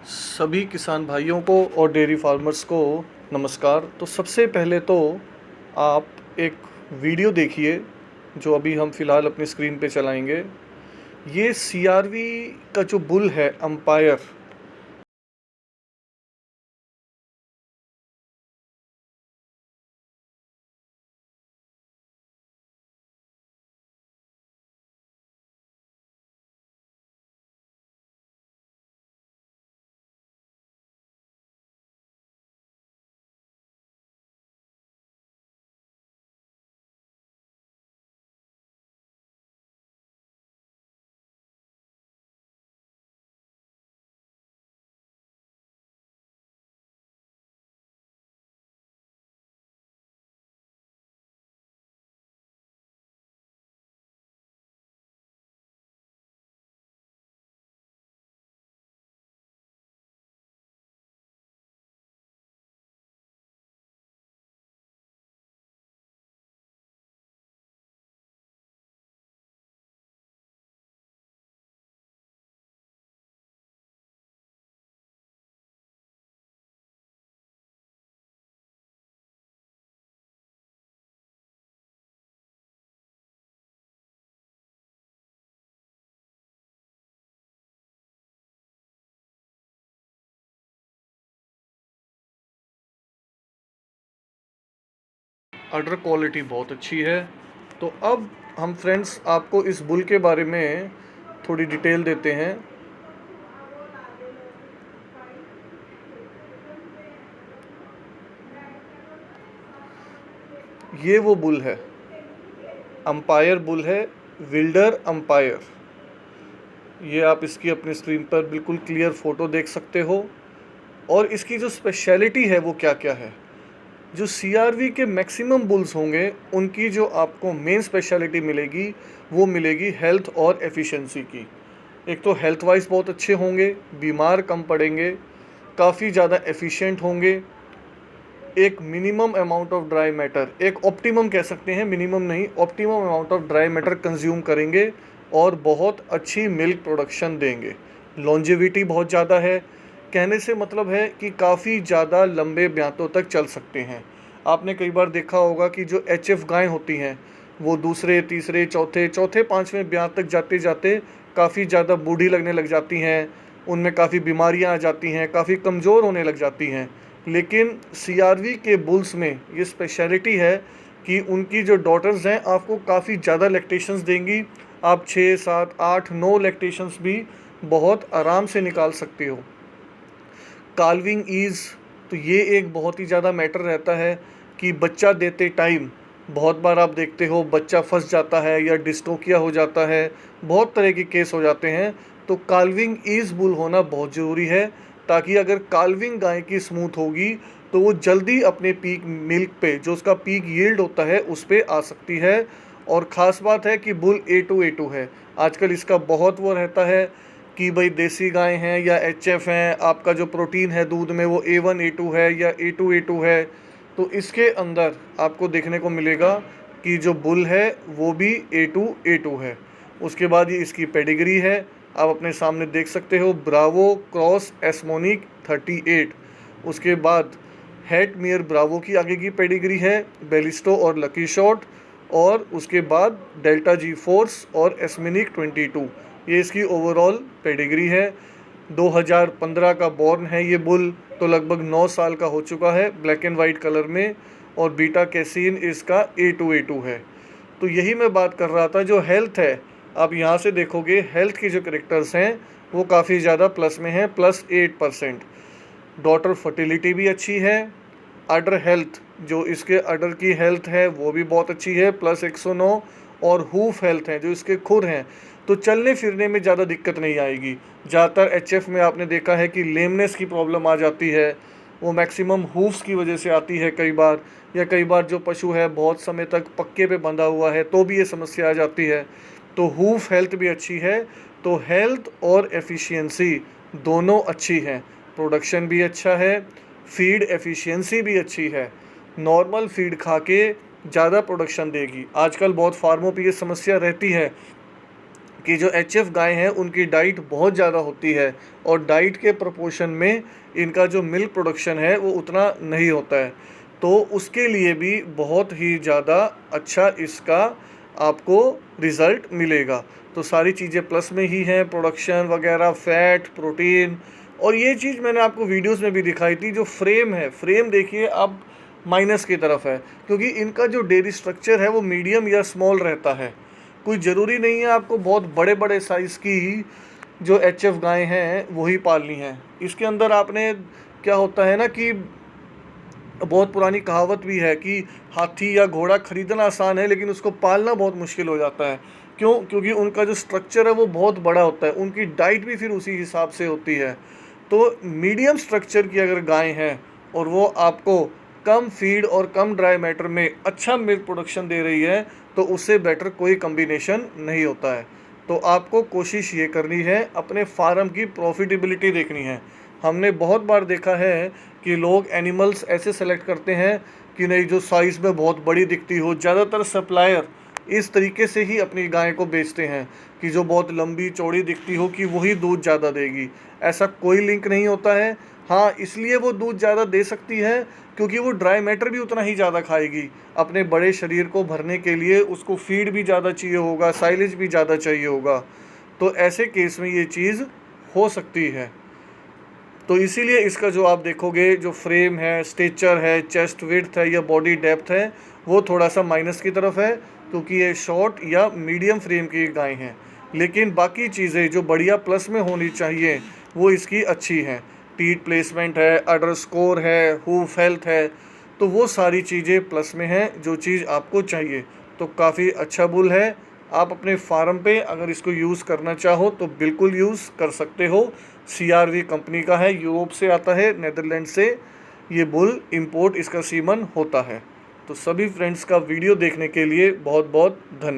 सभी किसान भाइयों को और डेयरी फार्मर्स को नमस्कार। तो सबसे पहले तो आप एक वीडियो देखिए जो अभी हम फ़िलहाल अपनी स्क्रीन पे चलाएंगे। ये सीआरवी का जो बुल है अंपायर, अडर क्वालिटी बहुत अच्छी है। तो अब हम फ्रेंड्स आपको इस बुल के बारे में थोड़ी डिटेल देते हैं। ये वो बुल है, अंपायर बुल है, विल्डर अंपायर। ये आप इसकी अपनी स्क्रीन पर बिल्कुल क्लियर फ़ोटो देख सकते हो। और इसकी जो स्पेशलिटी है वो क्या क्या है। जो सीआरवी के मैक्सिमम बुल्स होंगे उनकी जो आपको मेन स्पेशलिटी मिलेगी वो मिलेगी हेल्थ और एफिशिएंसी की। एक तो हेल्थ वाइज बहुत अच्छे होंगे, बीमार कम पड़ेंगे, काफ़ी ज़्यादा एफिशिएंट होंगे, एक minimum amount of dry matter, एक ऑप्टिमम कह सकते हैं, मिनिमम नहीं, optimum amount of dry matter consume करेंगे और बहुत अच्छी मिल्क प्रोडक्शन देंगे। लॉन्जेविटी बहुत ज़्यादा है, कहने से मतलब है कि काफ़ी ज़्यादा लंबे ब्यातों तक चल सकते हैं। आपने कई बार देखा होगा कि जो एचएफ गायें होती हैं वो दूसरे तीसरे चौथे पाँचवें ब्यात तक जाते जाते काफ़ी ज़्यादा बूढ़ी लगने लग जाती हैं, उनमें काफ़ी बीमारियां आ जाती हैं, काफ़ी कमज़ोर होने लग जाती हैं। लेकिन सीआरवी के बुल्स में ये स्पेशलिटी है कि उनकी जो डॉटर्स हैं आपको काफ़ी ज़्यादा लैक्टेशंस देंगी। आप 6 7 8 9 लैक्टेशंस भी बहुत आराम से निकाल सकते हो। काल्विंग ईज़, तो ये एक बहुत ही ज़्यादा मैटर रहता है कि बच्चा देते टाइम बहुत बार आप देखते हो बच्चा फंस जाता है या डिस्टोकिया हो जाता है, बहुत तरह के केस हो जाते हैं। तो काल्विंग ईज़ बुल होना बहुत ज़रूरी है, ताकि अगर काल्विंग गाय की स्मूथ होगी तो वो जल्दी अपने पीक मिल्क पे, जो उसका पीक यील्ड होता है, उस पे आ सकती है। और ख़ास बात है कि बुल A2 है। आजकल इसका बहुत वो रहता है कि भाई देसी गाय हैं या एचएफ हैं, आपका जो प्रोटीन है दूध में वो A1 A2 है या A2 है। तो इसके अंदर आपको देखने को मिलेगा कि जो बुल है वो भी A2 है। उसके बाद ये इसकी पेडिग्री है, आप अपने सामने देख सकते हो, ब्रावो क्रॉस एस्मोनिक 38। उसके बाद हेट मियर ब्रावो की आगे की पेडिग्री है, बेलिस्टो और लकी शॉट। और उसके बाद डेल्टा जी फोर्स और एस्मिनिक 22, ये इसकी ओवरऑल पेडिग्री है। 2015 का बॉर्न है ये बुल, तो लगभग 9 साल का हो चुका है, ब्लैक एंड वाइट कलर में। और बीटा कैसीन इसका A2 है। तो यही मैं बात कर रहा था, जो हेल्थ है आप यहाँ से देखोगे, हेल्थ की जो करेक्टर्स हैं वो काफ़ी ज़्यादा प्लस में हैं, +8%। डॉटर फर्टिलिटी भी अच्छी है। अडर हेल्थ, जो इसके अडर की हेल्थ है वो भी बहुत अच्छी है, +109। और हूफ हेल्थ है, जो इसके खुर हैं, तो चलने फिरने में ज़्यादा दिक्कत नहीं आएगी। ज़्यादातर एचएफ में आपने देखा है कि लेमनेस की प्रॉब्लम आ जाती है, वो मैक्सिमम हूफ्स की वजह से आती है कई बार, या कई बार जो पशु है बहुत समय तक पक्के पे बंधा हुआ है तो भी ये समस्या आ जाती है। तो हूफ हेल्थ भी अच्छी है। तो हेल्थ और एफिशिएंसी दोनों अच्छी हैं, प्रोडक्शन भी अच्छा है, फीड एफिशिएंसी भी अच्छी है। नॉर्मल फीड खा के ज़्यादा प्रोडक्शन देगी। आजकल बहुत फार्मों पे ये समस्या रहती है कि जो एचएफ गाय हैं उनकी डाइट बहुत ज़्यादा होती है और डाइट के प्रोपोर्शन में इनका जो मिल्क प्रोडक्शन है वो उतना नहीं होता है, तो उसके लिए भी बहुत ही ज़्यादा अच्छा इसका आपको रिज़ल्ट मिलेगा। तो सारी चीज़ें प्लस में ही हैं, प्रोडक्शन वगैरह, फैट, प्रोटीन। और ये चीज़ मैंने आपको वीडियोस में भी दिखाई थी, जो फ्रेम है, फ्रेम देखिए अब माइनस की तरफ है, क्योंकि इनका जो डेयरी स्ट्रक्चर है वो मीडियम या स्मॉल रहता है। कोई ज़रूरी नहीं है आपको बहुत बड़े बड़े साइज़ की ही जो एचएफ गायें हैं वही पालनी है। इसके अंदर आपने क्या होता है ना कि बहुत पुरानी कहावत भी है कि हाथी या घोड़ा खरीदना आसान है लेकिन उसको पालना बहुत मुश्किल हो जाता है। क्यों? क्योंकि उनका जो स्ट्रक्चर है वो बहुत बड़ा होता है, उनकी डाइट भी फिर उसी हिसाब से होती है। तो मीडियम स्ट्रक्चर की अगर गाय है और वो आपको कम फीड और कम ड्राई मैटर में अच्छा मिल्क प्रोडक्शन दे रही है, तो उससे बेटर कोई कम्बिनेशन नहीं होता है। तो आपको कोशिश ये करनी है, अपने फार्म की प्रॉफिटेबिलिटी देखनी है। हमने बहुत बार देखा है कि लोग एनिमल्स ऐसे सेलेक्ट करते हैं कि नहीं, जो साइज़ में बहुत बड़ी दिखती हो। ज़्यादातर सप्लायर इस तरीके से ही अपनी गाय को बेचते हैं कि जो बहुत लंबी चौड़ी दिखती हो कि वही दूध ज़्यादा देगी। ऐसा कोई लिंक नहीं होता है। हाँ, इसलिए वो दूध ज़्यादा दे सकती है क्योंकि वो ड्राई मैटर भी उतना ही ज़्यादा खाएगी। अपने बड़े शरीर को भरने के लिए उसको फीड भी ज़्यादा चाहिए होगा, साइलेज भी ज़्यादा चाहिए होगा। तो ऐसे केस में ये चीज़ हो सकती है। तो इसीलिए इसका जो आप देखोगे, जो फ्रेम है, स्टेचर है, चेस्ट विड्थ है या बॉडी डेप्थ है, वो थोड़ा सा माइनस की तरफ है क्योंकि ये शॉर्ट या मीडियम फ्रेम की गाय हैं। लेकिन बाकी चीज़ें जो बढ़िया प्लस में होनी चाहिए वो इसकी अच्छी हैं। टीट प्लेसमेंट है, अडर स्कोर है, हूफ हेल्थ है, तो वो सारी चीज़ें प्लस में हैं जो चीज़ आपको चाहिए। तो काफ़ी अच्छा बुल है। आप अपने फार्म पे अगर इसको यूज़ करना चाहो तो बिल्कुल यूज़ कर सकते हो। CRV कंपनी का है, यूरोप से आता है, नेदरलैंड से ये बुल इंपोर्ट इसका सीमन होता है। तो सभी फ्रेंड्स का वीडियो देखने के लिए बहुत बहुत धन्यवाद।